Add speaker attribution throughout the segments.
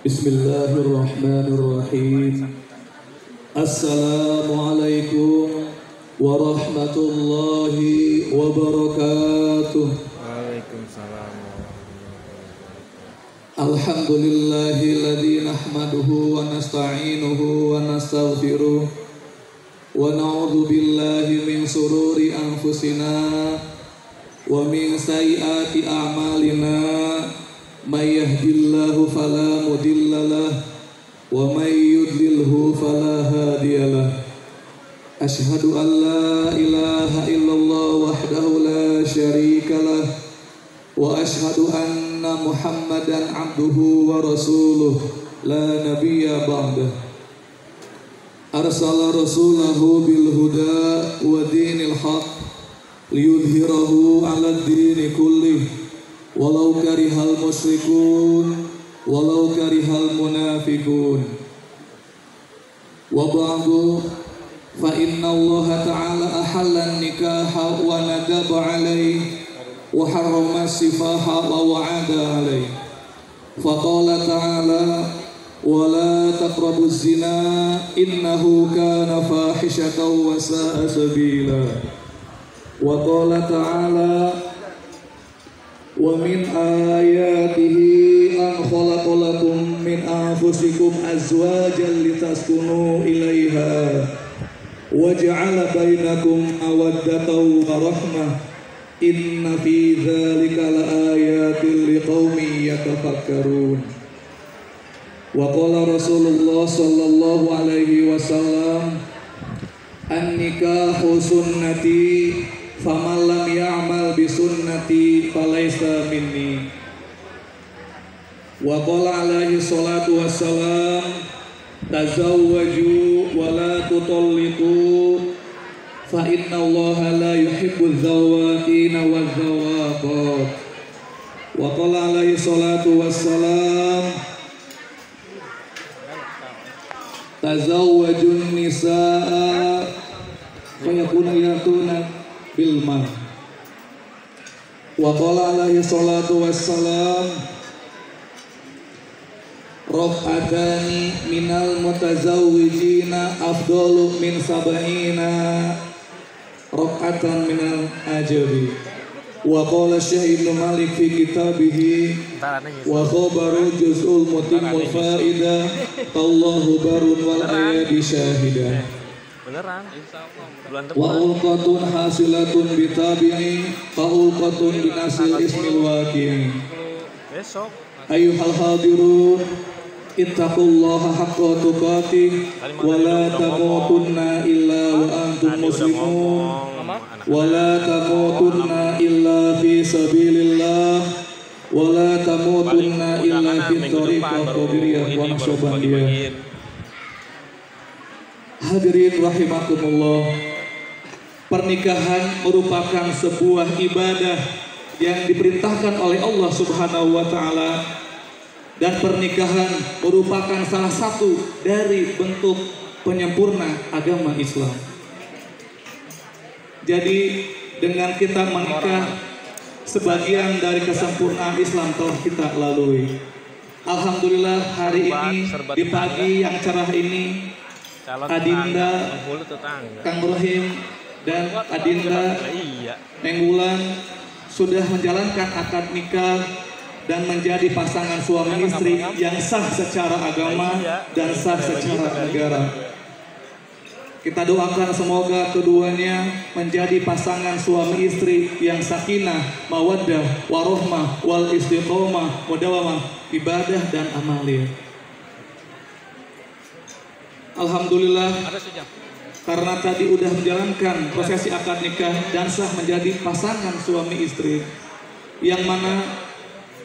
Speaker 1: Bismillahirrahmanirrahim. Assalamualaikum warahmatullahi wabarakatuh.
Speaker 2: Waalaikumsalam.
Speaker 1: Alhamdulillahilladzi nahmaduhu wa nasta'inuhu wa nastaghfiruh wa na'udzu billahi min sururi anfusina wa min sayyiati a'malina. May yahdihillahu fala mudhillalah wa may yudlilhu fala hadiyalah. Asyhadu an la ilaha illallah wahdahu la syarikalah wa asyhadu anna Muhammadan abduhu wa rasuluh la nabiyya ba'dah. Arsala rasulahu bil huda wa dinil haq liyudhhirahu 'ala ad-dini kullih walau karihal musyrikun walau karihal munafikun. Wa ba'du fa inna Allah ta'ala ahalla nikaha wa nadaba alayhi wa harrama sifaha wa wa'ada alayhi. Fa qala ta'ala wa la taqrabuz zina innahu kana fahishatan wa sa'a sabila. Wa qala ta'ala wa min ayatihi an khalaqa lakum min anfusikum azwajan litaskunu ilaiha wa ja'ala bainakum mawaddatan wa rahmah inna fi dzalika laayatin liqaumin yatafakkarun. Wa qala Rasulullah sallallahu alaihi wasallam an-nikahu sunnati faman lam ya'mal bi sunnati falaysa minni. Wa qala alaihi salatu wassalam tazawwaju wa la tutalliqu fa inna allaha la yuhibbu adh-dhawaqina wadh-dhawaqat. Wa qala alaihi salatu wassalam tazawwajun nisaa fa yakuna yatuna bilma. Wa qala alaihi salatu wassalam raf'atani minal mutazawwijina afdalu min sab'ina raf'atan minal ajabi. Wa qala Syekh Ibnu Malik fi kitabihi wa khabaru juz'ul mutimul faidah Allahu barun wal ayadi syahidah.
Speaker 2: Beneran, bulan depan.
Speaker 1: Wa ulqatun hasilatun bitabi'i fa ulqatun binasil ismil waqi'i.
Speaker 2: Besok
Speaker 1: Ayyuhal hadirun ittaqullaha haqqa tuqatih wa la tamutunna illa wa antum muslimun wa la tamutunna illa fi sabilillah wa la tamutunna illa fi tariqat qadiriyah wa naqsyabandiyah. Hadirin rahimakumullah, pernikahan merupakan sebuah ibadah yang diperintahkan oleh Allah Subhanahu wa taala, dan pernikahan merupakan salah satu dari bentuk penyempurna agama Islam. Jadi dengan kita menikah, sebagian dari kesempurnaan Islam telah kita lalui. Alhamdulillah hari ini di pagi yang cerah ini Adinda, Kang Ibrahim dan Adinda Neng Wulan sudah menjalankan akad nikah dan menjadi pasangan suami istri yang sah secara agama dan sah secara negara. Kita doakan semoga keduanya menjadi pasangan suami istri yang sakinah, mawaddah, warahmah, wal istiqomah, mudawamah, ibadah dan amaliyah. Alhamdulillah, karena tadi udah menjalankan prosesi akad nikah dan sah menjadi pasangan suami istri, yang mana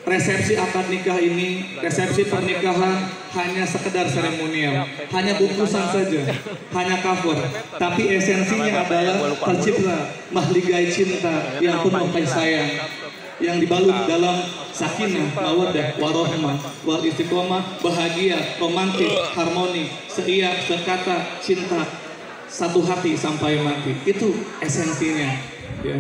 Speaker 1: resepsi akad nikah ini, resepsi pernikahan hanya sekedar seremonial, hanya bungkusan saja, hanya cover, tapi esensinya adalah tercipta mahligai cinta yang penuh kasih sayang, yang dibalut dalam sakinah, mawaddah, warahmah, wal istiqomah, bahagia, romantis, harmoni, seia, sekata, cinta, satu hati sampai mati. Itu esensinya. Ya.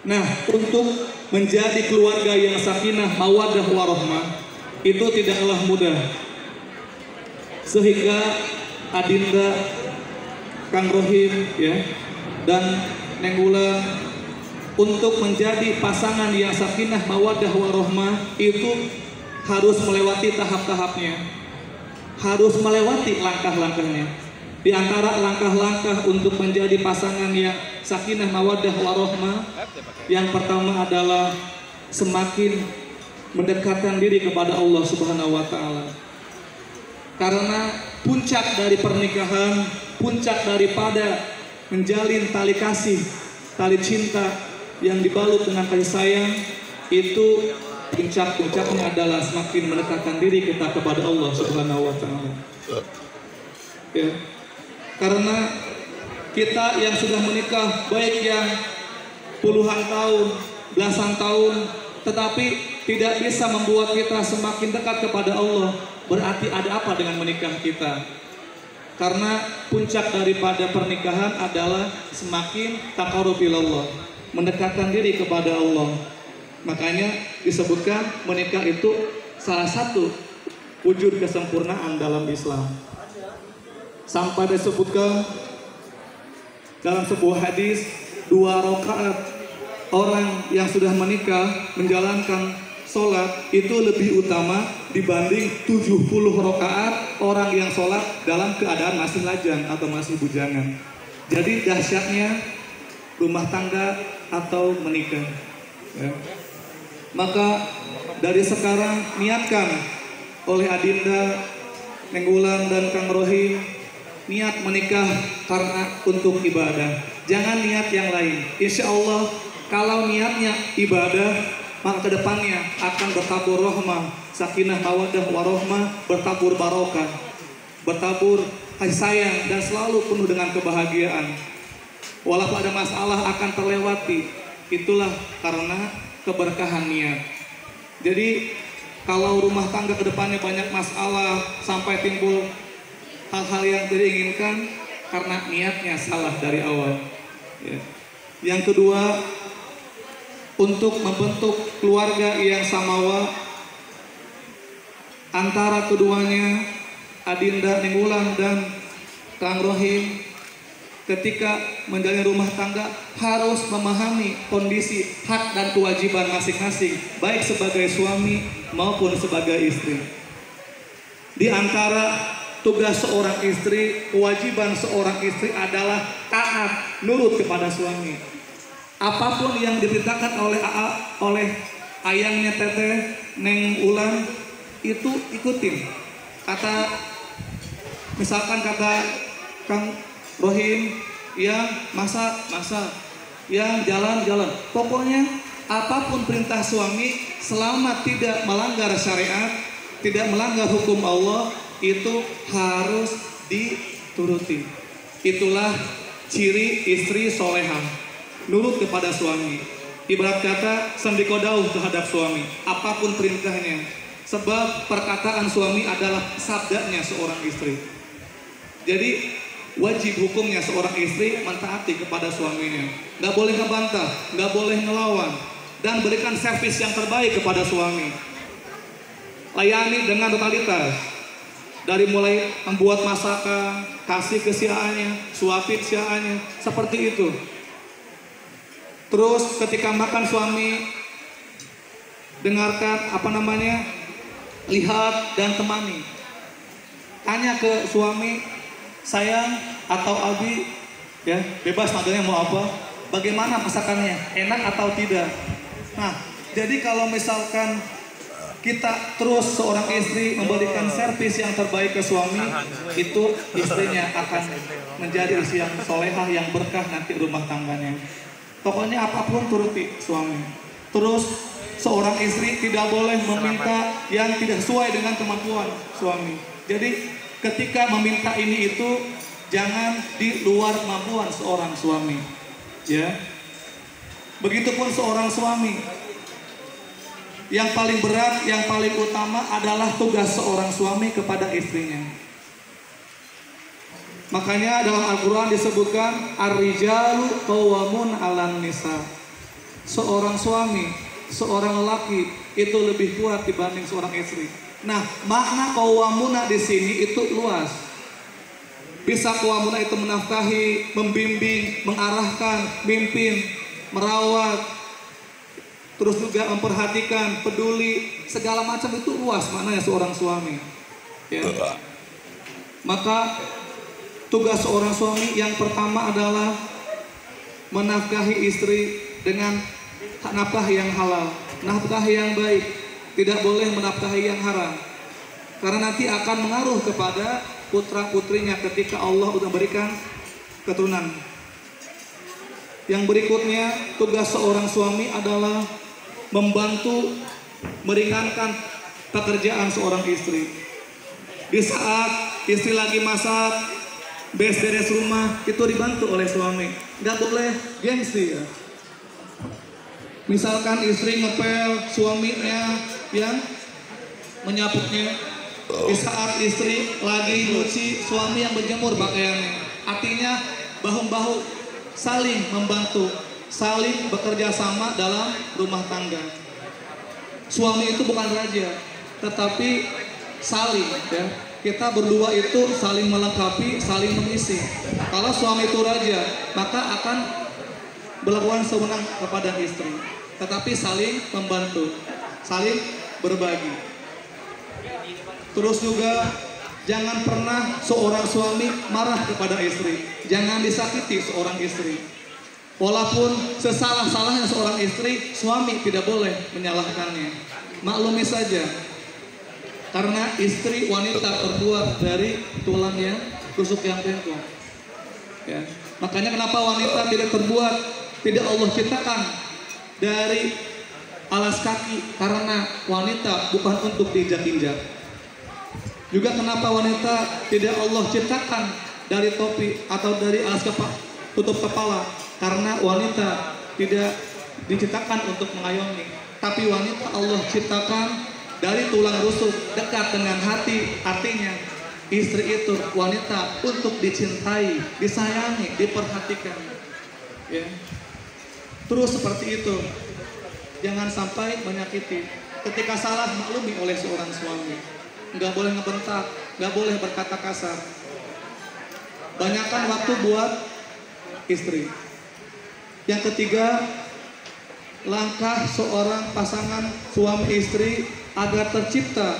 Speaker 1: Nah, untuk menjadi keluarga yang sakinah, mawaddah, warahmah, itu tidaklah mudah. Sehingga Adinda, Kang Rohim ya, dan Neng Wulan untuk menjadi pasangan yang sakinah mawaddah warahmah itu harus melewati tahap-tahapnya, harus melewati langkah-langkahnya. Di antara langkah-langkah untuk menjadi pasangan yang sakinah mawaddah warahmah, yang pertama adalah semakin mendekatkan diri kepada Allah Subhanahu wa taala. Karena puncak dari pernikahan, puncak daripada menjalin tali kasih, tali cinta yang dibalut dengan kasih sayang, itu puncak-puncaknya adalah semakin mendekatkan diri kita kepada Allah Subhanahu wa taala. Ya. Karena kita yang sudah menikah, baik yang puluhan tahun, belasan tahun, tetapi tidak bisa membuat kita semakin dekat kepada Allah, berarti ada apa dengan menikah kita? Karena puncak daripada pernikahan adalah semakin taqarrub ilallah, mendekatkan diri kepada Allah. Makanya disebutkan menikah itu salah satu wujud kesempurnaan dalam Islam. Sampai disebutkan dalam sebuah hadis, 2 rakaat orang yang sudah menikah menjalankan sholat itu lebih utama dibanding 70 rakaat orang yang sholat dalam keadaan masih lajang atau masih bujangan. Jadi dahsyatnya rumah tangga atau menikah ya. Maka dari sekarang niatkan oleh Adinda, Neng Wulan dan Kang Rohim, niat menikah karena untuk ibadah, jangan niat yang lain. Insya Allah kalau niatnya ibadah, maka kedepannya akan bertabur rahmah, sakinah mawaddah warahmah, bertabur barokah, bertabur kasih sayang, dan selalu penuh dengan kebahagiaan. Walaupun ada masalah akan terlewati. Itulah karena keberkahan niat. Jadi kalau rumah tangga kedepannya banyak masalah sampai timbul hal-hal yang tidak diinginkan karena niatnya salah dari awal ya. Yang kedua, untuk membentuk keluarga yang samawa antara keduanya, Adinda, Neng Wulan dan Kang Rohim, ketika menjalin rumah tangga harus memahami kondisi hak dan kewajiban masing-masing, baik sebagai suami maupun sebagai istri. Di antara tugas seorang istri, kewajiban seorang istri adalah taat, nurut kepada suami. Apapun yang diperintahkan oleh ayangnya Teteh, Neng Wulan, itu ikutin. Misalkan kata Kang Rohim, yang masak, yang jalan. Pokoknya apapun perintah suami selama tidak melanggar syariat, tidak melanggar hukum Allah, itu harus dituruti. Itulah ciri istri solehah, nurut kepada suami. Ibarat kata sendiko dauh terhadap suami, apapun perintahnya. Sebab perkataan suami adalah sabdanya seorang istri. Jadi wajib hukumnya seorang istri mentaati kepada suaminya. Gak boleh ngebantah, gak boleh ngelawan, dan berikan servis yang terbaik kepada suami. Layani dengan totalitas. Dari mulai membuat masakan, kasih ke siaannya, suapin siaannya, seperti itu. Terus ketika makan suami, dengarkan lihat dan temani. Tanya ke suami, sayang atau abi, ya bebas manggilnya mau apa, bagaimana masakannya, enak atau tidak. Nah, jadi kalau misalkan kita terus seorang istri memberikan servis yang terbaik ke suami, itu istrinya akan menjadi istri yang solehah, yang berkah nanti rumah tangganya. Pokoknya apapun turuti suami. Terus seorang istri tidak boleh meminta yang tidak sesuai dengan kemampuan suami. Jadi ketika meminta ini itu jangan di luar kemampuan seorang suami. Ya. Begitupun seorang suami. Yang paling berat, yang paling utama adalah tugas seorang suami kepada istrinya. Makanya dalam Al-Quran disebutkan ar-rijalu qawwamun 'alan nisa. Seorang suami, seorang lelaki itu lebih kuat dibanding seorang istri. Nah, makna qawwamuna di sini itu luas. Bisa qawwamuna itu menafkahi, membimbing, mengarahkan, mimpin, merawat, terus juga memperhatikan, peduli, segala macam itu luas maknanya seorang suami. Ya. Maka tugas seorang suami yang pertama adalah menafkahi istri dengan nafkah yang halal, nafkah yang baik. Tidak boleh menafkahi yang haram, karena nanti akan mengaruh kepada putra-putrinya ketika Allah sudah berikan keturunan. Yang berikutnya, tugas seorang suami adalah membantu meringankan pekerjaan seorang istri. Di saat istri lagi masak, beres rumah, itu dibantu oleh suami. Gak boleh gengsi ya. Misalkan istri ngepel, suaminya yang menyaputnya. Di saat istri lagi nyuci, suami yang berjemur pakaiannya. Artinya bahu-bahu saling membantu, saling bekerja sama dalam rumah tangga. Suami itu bukan raja, tetapi saling ya. Kita berdua itu saling melengkapi, saling mengisi. Kalau suami itu raja, maka akan berlakukan sewenang kepada istri. Tetapi saling membantu, saling berbagi. Terus juga jangan pernah seorang suami marah kepada istri. Jangan disakiti seorang istri. Walaupun sesalah-salahnya seorang istri, suami tidak boleh menyalahkannya. Maklumi saja, karena istri wanita terbuat dari tulang yang rusuk yang bengkok. Ya. Makanya kenapa wanita tidak terbuat, tidak Allah ciptakan dari alas kaki, karena wanita bukan untuk diinjak-injak. Juga kenapa wanita tidak Allah ciptakan dari topi atau dari alas tutup kepala, karena wanita tidak diciptakan untuk mengayomi, tapi wanita Allah ciptakan dari tulang rusuk dekat dengan hati. Artinya istri itu wanita untuk dicintai, disayangi, diperhatikan. Ya. Terus seperti itu, jangan sampai menyakiti. Ketika salah, maklumi oleh seorang suami. Nggak boleh ngebentak, nggak boleh berkata kasar. Banyakkan waktu buat istri. Yang ketiga, langkah seorang pasangan suami istri agar tercipta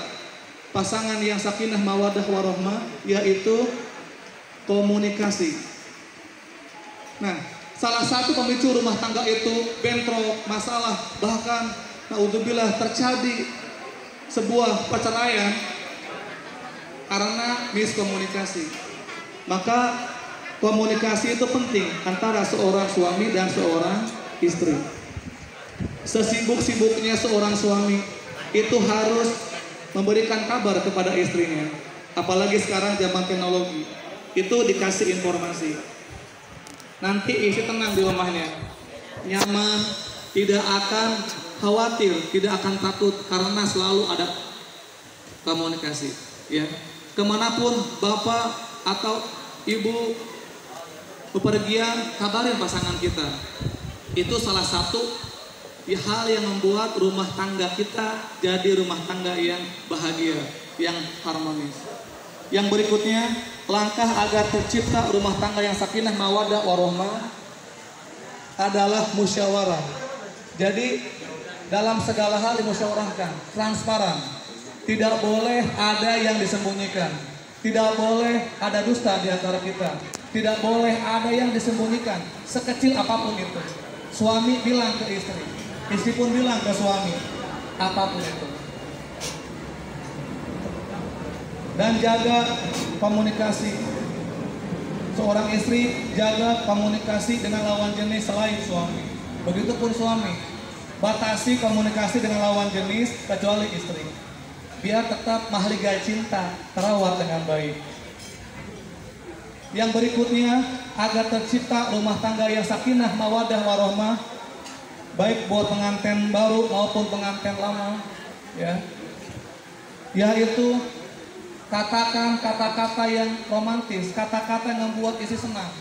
Speaker 1: pasangan yang sakinah mawaddah warahmah, yaitu komunikasi. Nah, salah satu pemicu rumah tangga itu bentrok, masalah, bahkan naudzubillah terjadi sebuah perceraian karena miskomunikasi. Maka komunikasi itu penting antara seorang suami dan seorang istri. Sesibuk-sibuknya seorang suami itu harus memberikan kabar kepada istrinya. Apalagi sekarang zaman teknologi, itu dikasih informasi. Nanti istri tenang di rumahnya, nyaman, tidak akan khawatir, tidak akan takut, karena selalu ada komunikasi. Ya, kemanapun bapak atau ibu bepergian, kabarin pasangan kita. Itu salah satu hal yang membuat rumah tangga kita jadi rumah tangga yang bahagia, yang harmonis. Yang berikutnya, langkah agar tercipta rumah tangga yang sakinah mawaddah warahmah adalah musyawarah. Jadi dalam segala hal dimusyawarahkan, transparan. Tidak boleh ada yang disembunyikan. Tidak boleh ada dusta di antara kita. Tidak boleh ada yang disembunyikan, sekecil apapun itu. Suami bilang ke istri, istri pun bilang ke suami, apapun itu. Dan jaga komunikasi. Seorang istri jaga komunikasi dengan lawan jenis selain suami. Begitupun suami, batasi komunikasi dengan lawan jenis kecuali istri, biar tetap mahligai cinta terawat dengan baik. Yang berikutnya, agar tercipta rumah tangga yang sakinah mawaddah warahmah, baik buat pengantin baru maupun pengantin lama, ya, yaitu katakan kata-kata yang romantis, kata-kata yang membuat istri senang.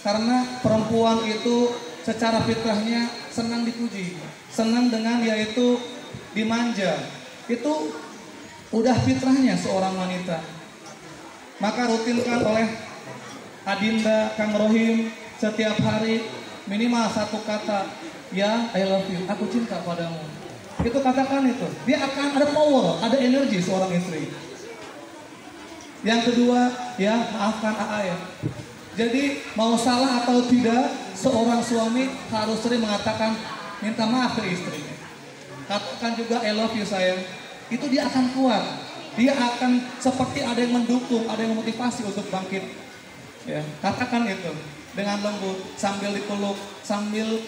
Speaker 1: Karena perempuan itu secara fitrahnya senang dipuji, senang dengan yaitu dimanja. Itu udah fitrahnya seorang wanita. Maka rutinkan oleh Adinda, Kang Rohim setiap hari minimal satu kata, ya I love you, aku cinta padamu. Itu katakan itu, dia akan ada power, ada energi seorang istri. Yang kedua, ya maafkan AA ya. Jadi mau salah atau tidak, seorang suami harus sering mengatakan minta maaf ke istrinya. Katakan juga I love you sayang. Itu dia akan kuat. Dia akan seperti ada yang mendukung, ada yang memotivasi untuk bangkit. Ya, katakan itu dengan lembut, sambil dipeluk, sambil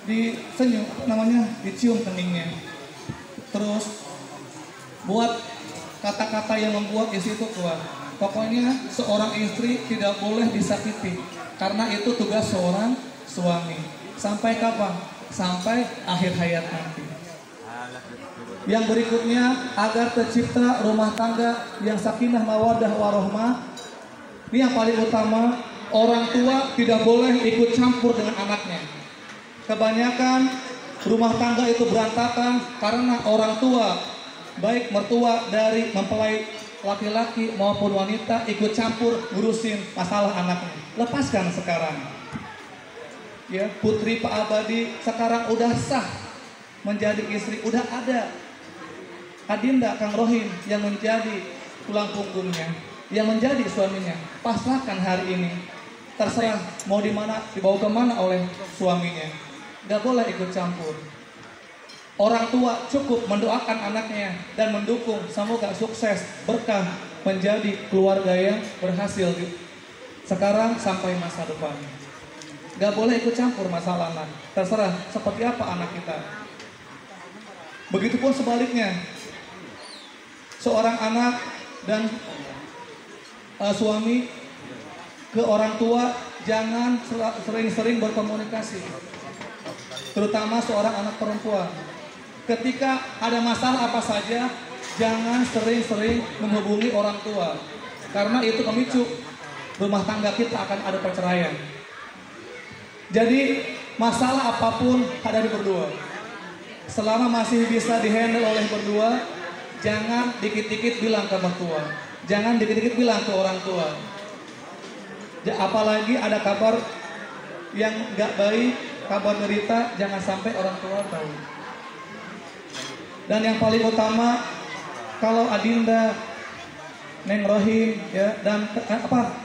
Speaker 1: disenyum, namanya dicium keningnya. Terus buat kata-kata yang membuat istri itu kuat. Pokoknya seorang istri tidak boleh disakiti, karena itu tugas seorang suami. Sampai kapan? Sampai akhir hayat nanti. Yang berikutnya, agar tercipta rumah tangga yang sakinah mawaddah warohmah. Ini yang paling utama, orang tua tidak boleh ikut campur dengan anaknya. Kebanyakan rumah tangga itu berantakan karena orang tua, baik mertua dari mempelai laki-laki maupun wanita, ikut campur ngurusin masalah anaknya. Lepaskan sekarang. Ya, putri Pak Abadi sekarang udah sah menjadi istri, udah ada Adinda Kang Rohim yang menjadi tulang punggungnya, yang menjadi suaminya. Pasrahkan hari ini, terserah mau di mana, dibawa kemana oleh suaminya. Gak boleh ikut campur. Orang tua cukup mendoakan anaknya dan mendukung semoga sukses, berkah, menjadi keluarga yang berhasil sekarang sampai masa depan. Gak boleh ikut campur masalah anak. Terserah seperti apa anak kita. Begitupun sebaliknya, seorang anak dan suami ke orang tua jangan sering-sering berkomunikasi. Terutama seorang anak perempuan. Ketika ada masalah apa saja, jangan sering-sering menghubungi orang tua. Karena itu memicu rumah tangga kita akan ada perceraian. Jadi masalah apapun ada di berdua. Selama masih bisa dihandle oleh berdua, jangan dikit-dikit bilang ke mertua. Jangan dikit-dikit bilang ke orang tua. Apalagi ada kabar yang gak baik, kabar berita, jangan sampai orang tua tahu. Dan yang paling utama, kalau Adinda, Neng Rohim, ya, dan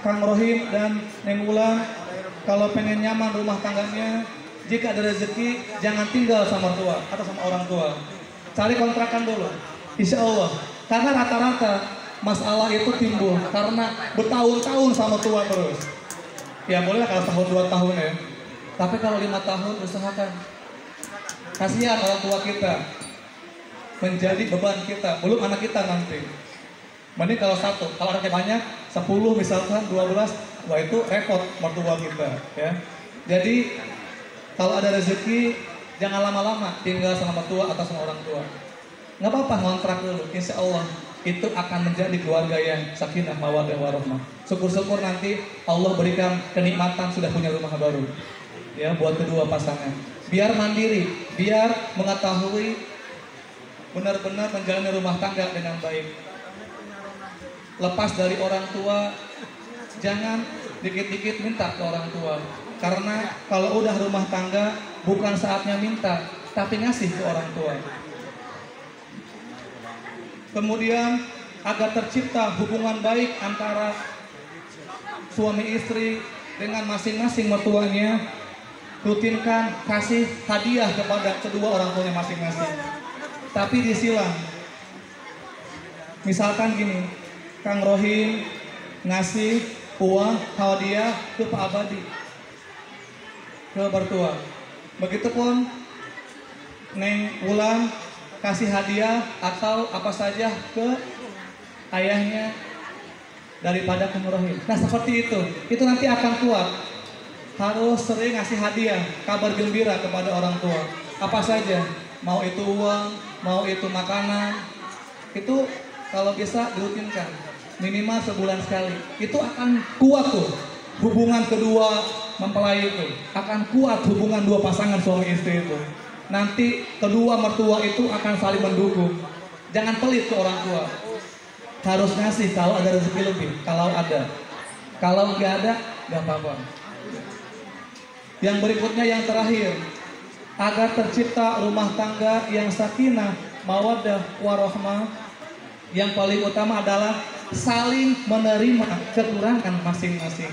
Speaker 1: Kang Rohim dan Neng Wulan, kalau pengen nyaman rumah tangganya, jika ada rezeki, jangan tinggal sama tua atau sama orang tua. Cari kontrakan dulu, insya Allah. Karena rata-rata masalah itu timbul karena bertahun-tahun sama tua terus. Ya boleh kalau tahun 2 tahun ya. Tapi kalau 5 tahun usahakan. Kasihan orang tua kita menjadi beban kita, belum anak kita nanti. Mending kalau satu, kalau anaknya banyak, 10 misalkan, 12, wah itu repot mertua kita ya. Jadi kalau ada rezeki, jangan lama-lama tinggal sama mertua atau sama orang tua. Nggak apa-apa ngontrak dulu, insya Allah itu akan menjadi keluarga yang sakinah mawaddah warohmah. Syukur-syukur nanti Allah berikan kenikmatan sudah punya rumah baru ya buat kedua pasangan. Biar mandiri, biar mengetahui benar-benar menjalani rumah tangga dengan baik. Lepas dari orang tua, jangan dikit-dikit minta ke orang tua. Karena kalau udah rumah tangga, bukan saatnya minta, tapi ngasih ke orang tua. Kemudian agar tercipta hubungan baik antara suami istri dengan masing-masing mertuanya, rutinkan kasih hadiah kepada kedua orang tuanya masing-masing. Tapi disilang. Misalkan gini, Kang Rohim ngasih uang hadiah ke Pak Abadi, ke mertua. Begitupun Neng Wulan kasih hadiah atau apa saja ke ayahnya daripada Kang Rohim. Nah seperti itu nanti akan kuat. Harus sering ngasih hadiah, kabar gembira kepada orang tua. Apa saja, mau itu uang, mau itu makanan, itu kalau bisa dirutinkan minimal sebulan sekali. Itu akan kuat tuh hubungan kedua mempelai itu, akan kuat hubungan dua pasangan suami istri itu. Nanti kedua mertua itu akan saling mendukung. Jangan pelit ke orang tua. Harus ngasih kalau ada rezeki lebih, kalau ada. Kalau nggak ada, nggak apa-apa. Yang berikutnya yang terakhir, agar tercipta rumah tangga yang sakinah, mawaddah, warahmah. Yang paling utama adalah saling menerima kekurangan masing-masing.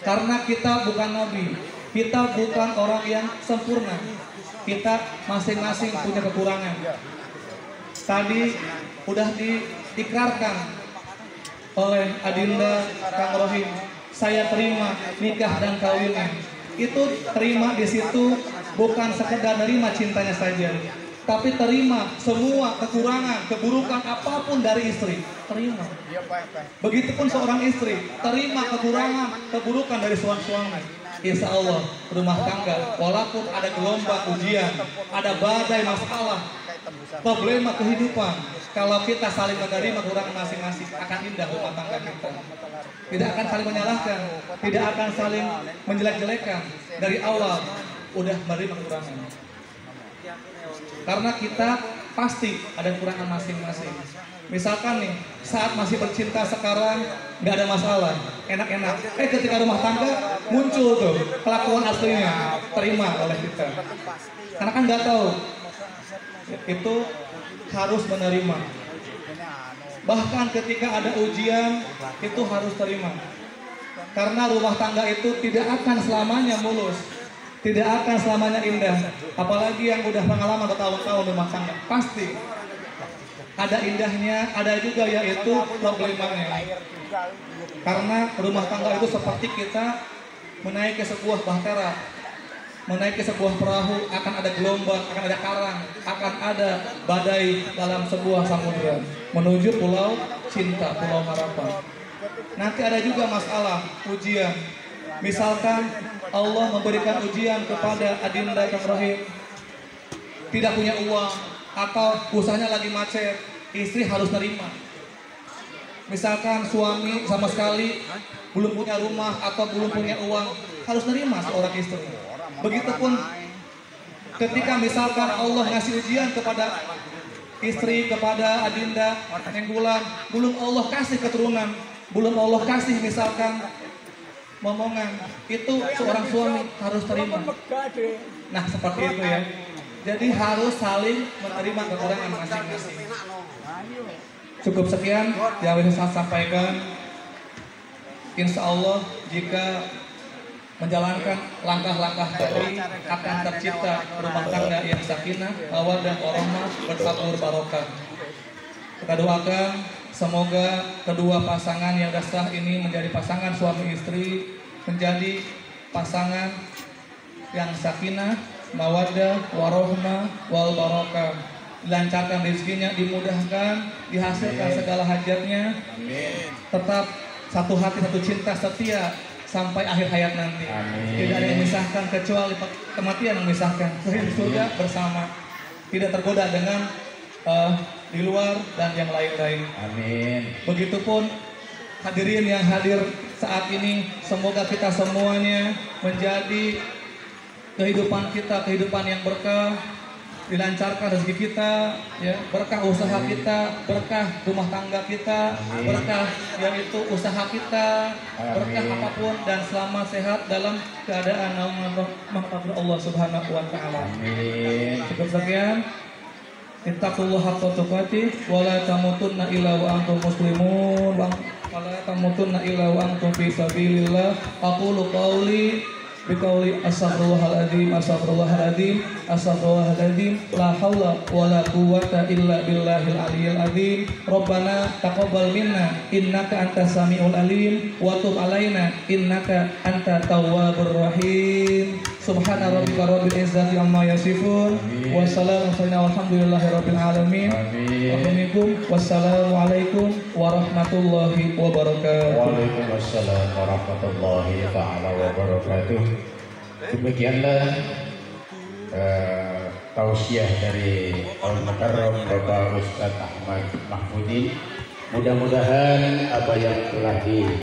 Speaker 1: Karena kita bukan nabi, kita bukan orang yang sempurna. Kita masing-masing punya kekurangan. Tadi udah diikrarkan oleh Adinda Kang Rohim, saya terima nikah dan kawinnya. Itu terima di situ bukan sekedar nerima cintanya saja, tapi terima semua kekurangan, keburukan apapun dari istri. Terima. Begitupun seorang istri, terima kekurangan, keburukan dari suami. Insya Allah rumah tangga, walaupun ada gelombang ujian, ada badai masalah, problema kehidupan, kalau kita saling menerima kekurangan masing-masing, akan indah rumah tangga kita. Tidak akan saling menyalahkan, tidak akan saling menjelek-jelekan. Dari awal udah menerima kekurangan. Karena kita pasti ada kekurangan masing-masing. Misalkan nih, saat masih bercinta sekarang nggak ada masalah, enak-enak. Ketika rumah tangga muncul tuh kelakuan aslinya, terima oleh kita. Karena kan nggak tahu, itu harus menerima. Bahkan ketika ada ujian, itu harus terima. Karena rumah tangga itu tidak akan selamanya mulus, tidak akan selamanya indah. Apalagi yang udah pengalaman bertahun-tahun rumah tangga, pasti ada indahnya, ada juga yaitu problemanya. Karena rumah tangga itu seperti kita menaiki sebuah bahtera, menaiki sebuah perahu, akan ada gelombang, akan ada karang, akan ada badai dalam sebuah samudera menuju pulau cinta, pulau harapan. Nanti ada juga masalah, ujian. Misalkan Allah memberikan ujian kepada Adinda Kang Rohim, tidak punya uang atau usahanya lagi macet, istri harus nerima. Misalkan suami sama sekali belum punya rumah atau belum punya uang, harus nerima seorang istri. Begitupun ketika misalkan Allah ngasih ujian kepada istri, kepada Adinda Nenggulan, belum Allah kasih keturunan, belum Allah kasih misalkan momongan, itu seorang suami harus terima. Nah seperti itu ya. Jadi harus saling menerima kekurangan masing-masing. Cukup sekian yang bisa saya sampaikan. Insya Allah jika menjalankan langkah-langkah tadi akan tercipta rumah tangga yang sakinah, mawaddah, warahmah, bersabur, barokah. Kita doakan semoga kedua pasangan yang sudah sah ini menjadi pasangan suami istri, menjadi pasangan yang sakinah, mawaddah, warahmah, wal barokah. Dilancarkan rezekinya, dimudahkan, dihasilkan segala hajatnya. Tetap satu hati, satu cinta, setia sampai akhir hayat nanti. Tidak ada yang memisahkan kecuali kematian yang memisahkan. Di surga bersama, tidak tergoda dengan di luar dan yang lain-lain. Amin. Begitupun hadirin yang hadir saat ini, semoga kita semuanya menjadi kehidupan kita, kehidupan yang berkah, dilancarkan rezeki kita, ya, berkah usaha kita, berkah rumah tangga kita, berkah yaitu usaha kita, berkah apapun, dan selamat sehat dalam keadaan rahmat Allah Subhanahu wa taala. Amin. Cukup sekian. Ittaqullaha haqqa tuqatih wa la tamutunna illa wa antum muslimun wa la tamutunna illa wa antum fi sabilillah. Aqulu qawli biqauli astaghfirullahaladzim, astaghfirullahaladzim, astaghfirullahaladzim, la haula wa la quwwata illa billahil aliyyil azim. Rabbana taqabbal minna innaka antas samiul alim wa tub alaina innaka antat tawwabur rahim. Subhana rabbika rabbil izzati amma yasifun wa salamun alhamdulillahi rabbil alamin. Wassalamu alaikum warahmatullahi wabarakatuh.
Speaker 3: Waalaikumsalam warahmatullahi ta'ala wabarakatuh. Demikianlah tausiah dari Al-Mukarram Bapak Ustadz Ahmad Mahmudin. Mudah-mudahan apa yang telah